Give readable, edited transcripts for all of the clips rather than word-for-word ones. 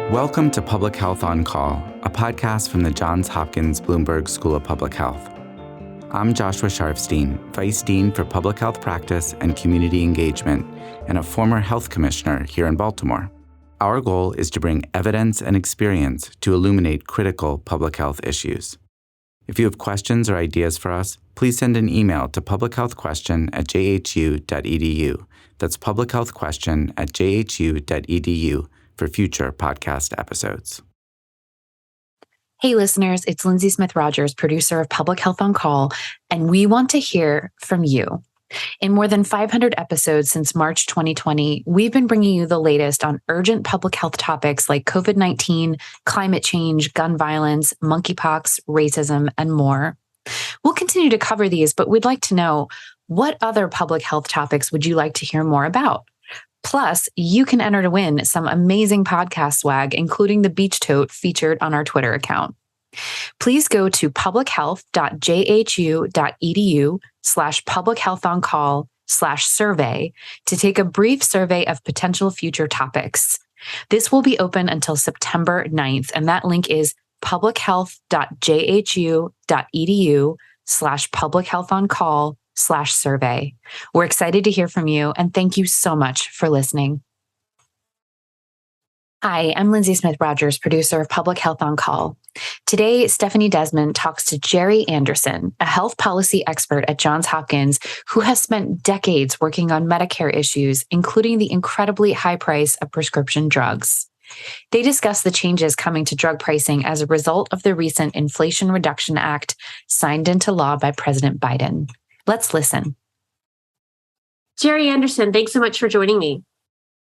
Welcome to Public Health on Call, a podcast from the Johns Hopkins Bloomberg School of Public Health. I'm Joshua Sharfstein, Vice Dean for Public Health Practice and Community Engagement, and a former health commissioner here in Baltimore. Our goal is to bring evidence and experience to illuminate critical public health issues. If you have questions or ideas for us, please send an email to publichealthquestion@jhu.edu. That's publichealthquestion@jhu.edu for future podcast episodes. Hey listeners, it's Lindsay Smith Rogers, producer of Public Health on Call, and we want to hear from you. In more than 500 episodes since March 2020, we've been bringing you the latest on urgent public health topics like COVID-19, climate change, gun violence, monkeypox, racism, and more. We'll continue to cover these, but we'd like to know, what other public health topics would you like to hear more about? Plus, you can enter to win some amazing podcast swag, including the beach tote featured on our Twitter account. Please go to publichealth.jhu.edu/publichealthoncall/survey to take a brief survey of potential future topics. This will be open until September 9th, and that link is publichealth.jhu.edu/publichealthoncall/survey. We're excited to hear from you, and thank you so much for listening. Hi, I'm Lindsay Smith Rogers, producer of Public Health on Call. Today, Stephanie Desmond talks to Jerry Anderson, a health policy expert at Johns Hopkins who has spent decades working on Medicare issues, including the incredibly high price of prescription drugs. They discuss the changes coming to drug pricing as a result of the recent Inflation Reduction Act signed into law by President Biden. Let's listen. Jerry Anderson, thanks so much for joining me.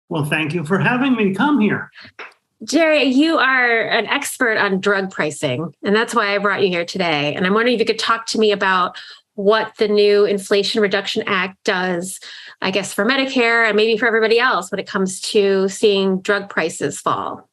Well, thank you for having me come here. Jerry, you are an expert on drug pricing, and that's why I brought you here today. And I'm wondering if you could talk to me about what the new Inflation Reduction Act does, I guess, for Medicare and maybe for everybody else when it comes to seeing drug prices fall.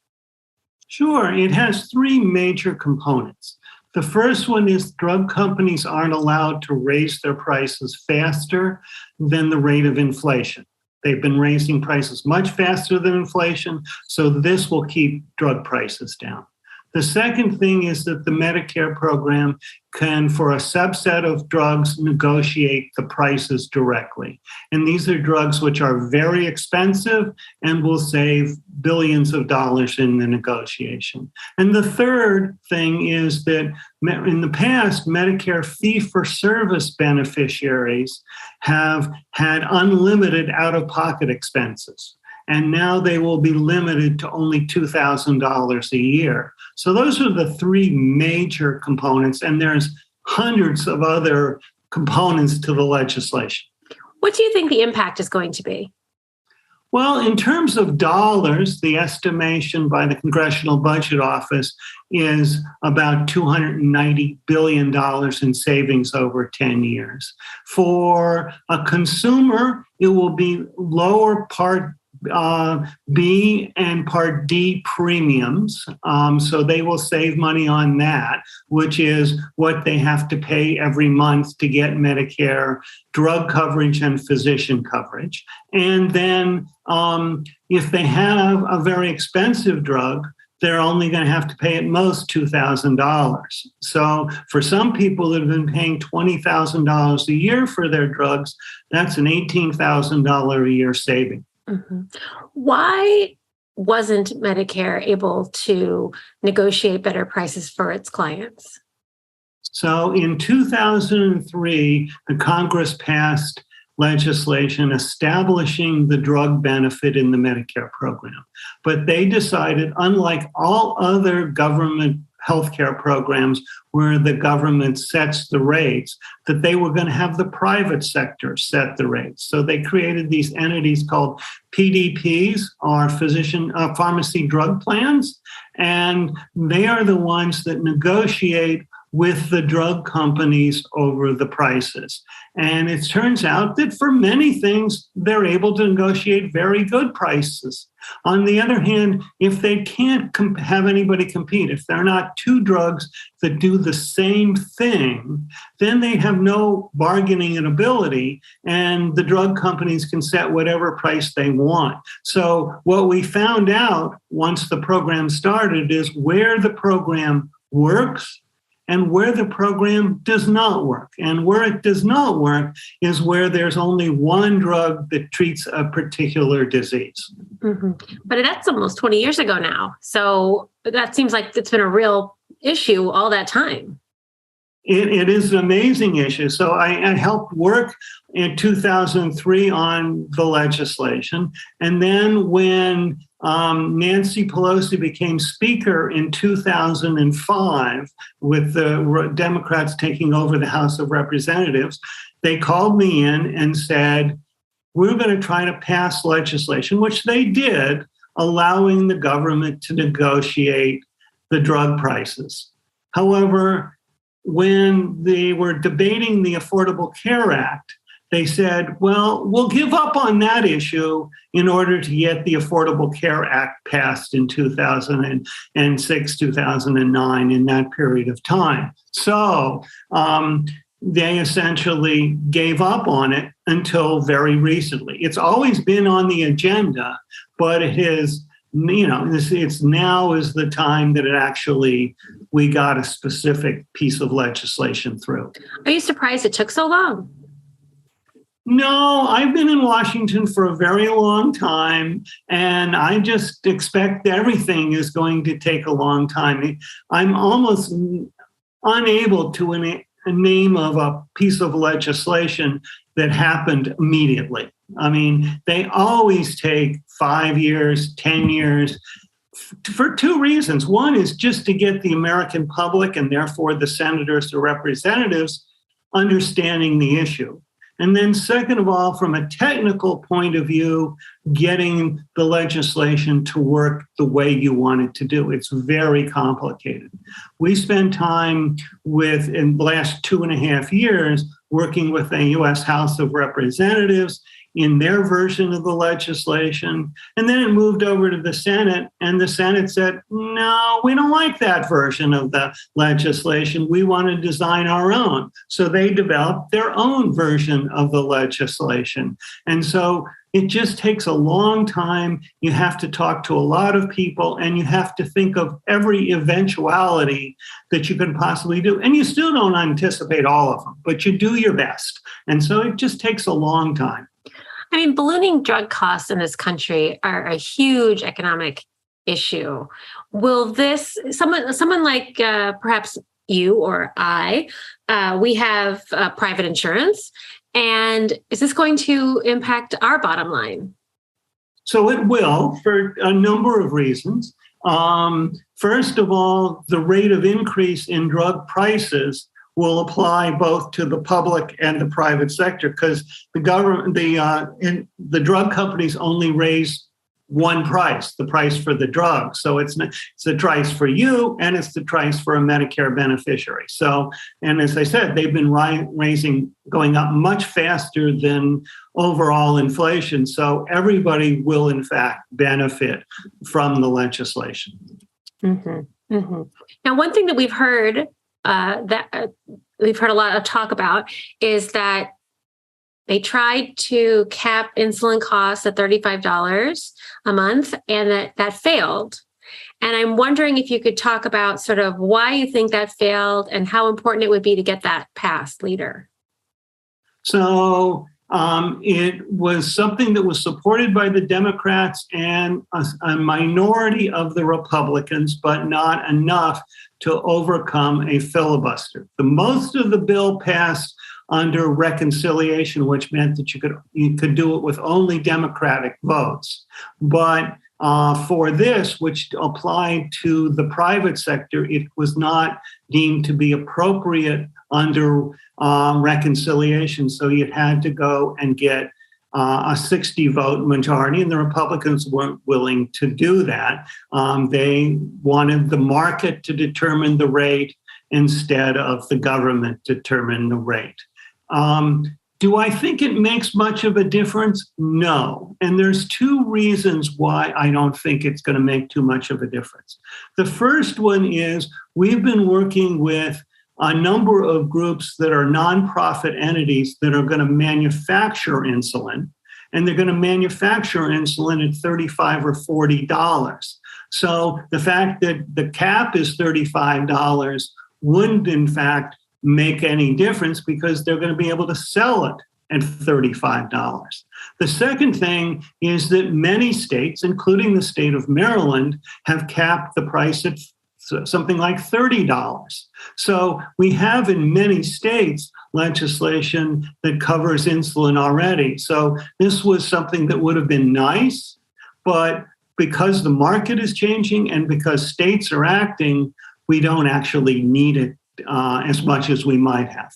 Sure. It has three major components. The first one is drug companies aren't allowed to raise their prices faster than the rate of inflation. They've been raising prices much faster than inflation, so this will keep drug prices down. The second thing is that the Medicare program can, for a subset of drugs, negotiate the prices directly. And these are drugs which are very expensive and will save billions of dollars in the negotiation. And the third thing is that in the past, Medicare fee-for-service beneficiaries have had unlimited out-of-pocket expenses. And now they will be limited to only $2,000 a year. So those are the three major components, and there's hundreds of other components to the legislation. What do you think the impact is going to be? Well, in terms of dollars, the estimation by the Congressional Budget Office is about $290 billion in savings over 10 years. For a consumer, it will be lower Part B and Part D premiums. So they will save money on that, which is what they have to pay every month to get Medicare drug coverage and physician coverage. And then if they have a very expensive drug, they're only going to have to pay at most $2,000. So for some people that have been paying $20,000 a year for their drugs, that's an $18,000 a year saving. Mm-hmm. Why wasn't Medicare able to negotiate better prices for its clients? So in 2003, the Congress passed legislation establishing the drug benefit in the Medicare program. But they decided, unlike all other government healthcare programs where the government sets the rates, that they were going to have the private sector set the rates. So they created these entities called PDPs, or pharmacy drug plans, and they are the ones that negotiate with the drug companies over the prices. And it turns out that for many things, they're able to negotiate very good prices. On the other hand, if they can't have anybody compete, if there are not two drugs that do the same thing, then they have no bargaining ability, and the drug companies can set whatever price they want. So what we found out once the program started is where the program works and where the program does not work. And where it does not work is where there's only one drug that treats a particular disease. Mm-hmm. But that's almost 20 years ago now. So that seems like it's been a real issue all that time. It is an amazing issue. So I helped work in 2003 on the legislation. And then when Nancy Pelosi became Speaker in 2005, with the Democrats taking over the House of Representatives, they called me in and said, we're going to try to pass legislation, which they did, allowing the government to negotiate the drug prices. However, when they were debating the Affordable Care Act, they said, well, we'll give up on that issue in order to get the Affordable Care Act passed in 2006, 2009, in that period of time. So they essentially gave up on it until very recently. It's always been on the agenda, but it is, it's now is the time that it actually, we got a specific piece of legislation through. Are you surprised it took so long? No, I've been in Washington for a very long time, and I just expect everything is going to take a long time. I'm almost unable to name of a piece of legislation that happened immediately. I mean, they always take 5 years, 10 years, for two reasons. One is just to get the American public, and therefore the senators or representatives, understanding the issue. And then second of all, from a technical point of view, getting the legislation to work the way you want it to do. It's very complicated. We spent time in the last 2.5 years working with the U.S. House of Representatives in their version of the legislation. And then it moved over to the Senate, and the Senate said, no, we don't like that version of the legislation. We want to design our own. So they developed their own version of the legislation. And so it just takes a long time. You have to talk to a lot of people, and you have to think of every eventuality that you can possibly do. And you still don't anticipate all of them, but you do your best. And so it just takes a long time. I mean, ballooning drug costs in this country are a huge economic issue. Will someone like perhaps you or I, we have private insurance, and is this going to impact our bottom line? So it will, for a number of reasons. First of all, the rate of increase in drug prices will apply both to the public and the private sector, because the government, the drug companies only raise one price, the price for the drug. So it's the price for you, and it's the price for a Medicare beneficiary. So, and as I said, they've been going up much faster than overall inflation. So everybody will, in fact, benefit from the legislation. Mm-hmm. Mm-hmm. Now, one thing that we've heard we've heard a lot of talk about is that they tried to cap insulin costs at $35 a month, and that failed. And I'm wondering if you could talk about sort of why you think that failed and how important it would be to get that passed later. So it was something that was supported by the Democrats and a minority of the Republicans, but not enough to overcome a filibuster. The most of the bill passed under reconciliation, which meant that you could do it with only Democratic votes. But for this, which applied to the private sector, it was not deemed to be appropriate under reconciliation. So you had to go and get a 60-vote majority, and the Republicans weren't willing to do that. They wanted the market to determine the rate, instead of the government determine the rate. Do I think it makes much of a difference? No. And there's two reasons why I don't think it's going to make too much of a difference. The first one is we've been working with a number of groups that are nonprofit entities that are going to manufacture insulin, and they're going to manufacture insulin at $35 or $40. So the fact that the cap is $35 wouldn't, in fact, make any difference because they're going to be able to sell it at $35. The second thing is that many states, including the state of Maryland, have capped the price at something like $30. So we have in many states legislation that covers insulin already. So this was something that would have been nice, but because the market is changing and because states are acting, we don't actually need it as much as we might have.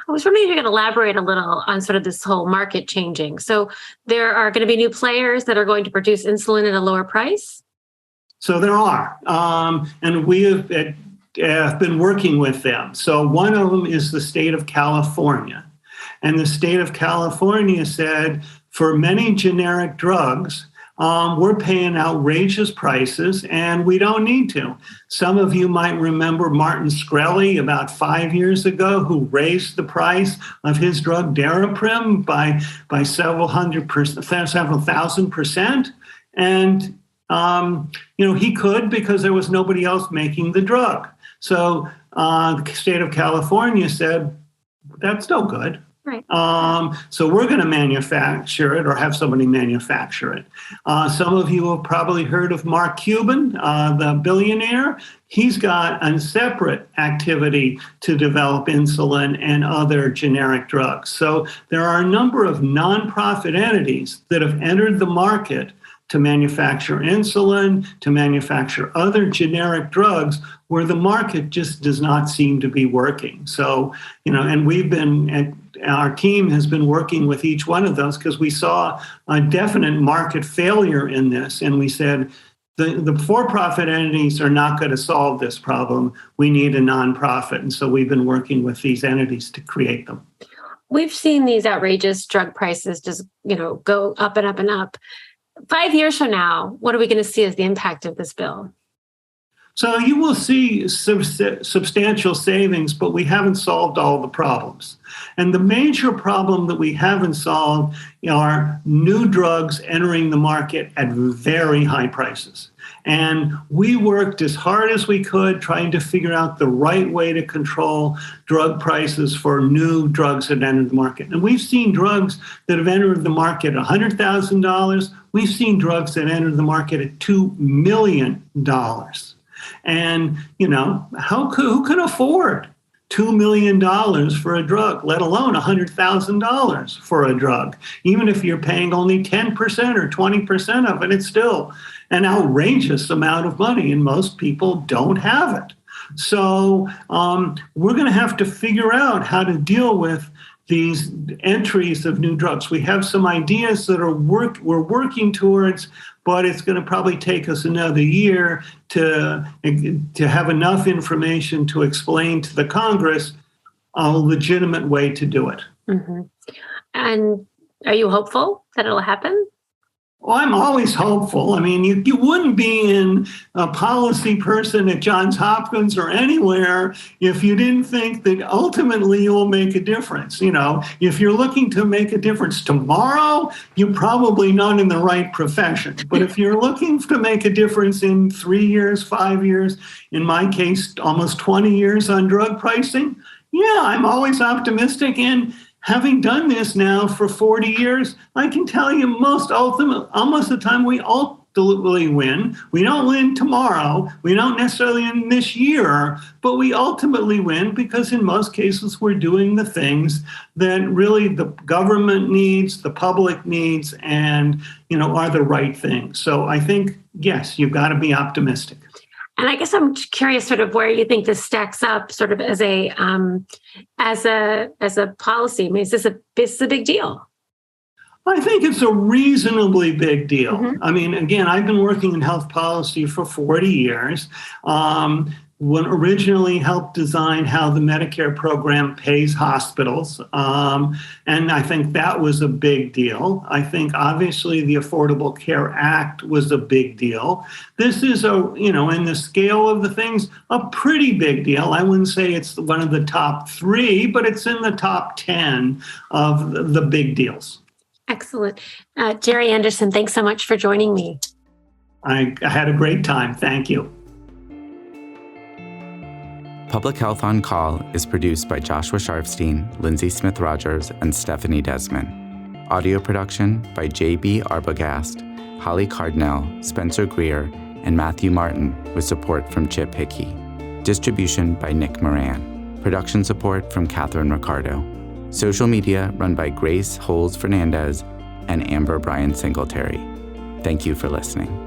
I was wondering if you could elaborate a little on sort of this whole market changing. So there are going to be new players that are going to produce insulin at a lower price? So there are, and we have been working with them. So one of them is the state of California. And the state of California said for many generic drugs, we're paying outrageous prices and we don't need to. Some of you might remember Martin Shkreli about 5 years ago, who raised the price of his drug Daraprim by several thousand percent. And he could because there was nobody else making the drug. So the state of California said, that's no good. Right. So we're going to manufacture it or have somebody manufacture it. Some of you have probably heard of Mark Cuban, the billionaire. He's got a separate activity to develop insulin and other generic drugs. So there are a number of nonprofit entities that have entered the market to manufacture insulin, to manufacture other generic drugs where the market just does not seem to be working. So, and our team has been working with each one of those because we saw a definite market failure in this. And we said, the for-profit entities are not going to solve this problem. We need a nonprofit. And so we've been working with these entities to create them. We've seen these outrageous drug prices just, go up and up and up. 5 years from now, what are we going to see as the impact of this bill? So you will see substantial savings, but we haven't solved all the problems. And the major problem that we haven't solved are new drugs entering the market at very high prices. And we worked as hard as we could trying to figure out the right way to control drug prices for new drugs that entered the market. And we've seen drugs that have entered the market at $100,000. We've seen drugs that entered the market at $2 million. And, who can afford $2 million for a drug, let alone $100,000 for a drug? Even if you're paying only 10% or 20% of it, it's still an outrageous amount of money, and most people don't have it. So we're going to have to figure out how to deal with these entries of new drugs. We have some ideas that we're working towards, but it's going to probably take us another year to have enough information to explain to the Congress a legitimate way to do it. Mm-hmm. And are you hopeful that it'll happen? Well, I'm always hopeful. I mean, you wouldn't be in a policy person at Johns Hopkins or anywhere if you didn't think that ultimately you'll make a difference. If you're looking to make a difference tomorrow, you're probably not in the right profession. But if you're looking to make a difference in 3 years, 5 years, in my case, almost 20 years on drug pricing, yeah, I'm always optimistic. And having done this now for 40 years, I can tell you almost the time we ultimately win. We don't win tomorrow. We don't necessarily win this year, but we ultimately win because in most cases we're doing the things that really the government needs, the public needs, and are the right things. So I think, yes, you've got to be optimistic. And I guess I'm curious sort of where you think this stacks up sort of as a policy. I mean, is this a big deal? I think it's a reasonably big deal. Mm-hmm. I mean, again, I've been working in health policy for 40 years. originally helped design how the Medicare program pays hospitals. And I think that was a big deal. I think obviously the Affordable Care Act was a big deal. This is in the scale of the things, a pretty big deal. I wouldn't say it's one of the top 3, but it's in the top 10 of the big deals. Excellent. Jerry Anderson, thanks so much for joining me. I had a great time. Thank you. Public Health on Call is produced by Joshua Sharfstein, Lindsay Smith Rogers, and Stephanie Desmond. Audio production by J.B. Arbogast, Holly Cardinell, Spencer Greer, and Matthew Martin, with support from Chip Hickey. Distribution by Nick Moran. Production support from Catherine Ricardo. Social media run by Grace Holes Fernandez and Amber Bryan Singletary. Thank you for listening.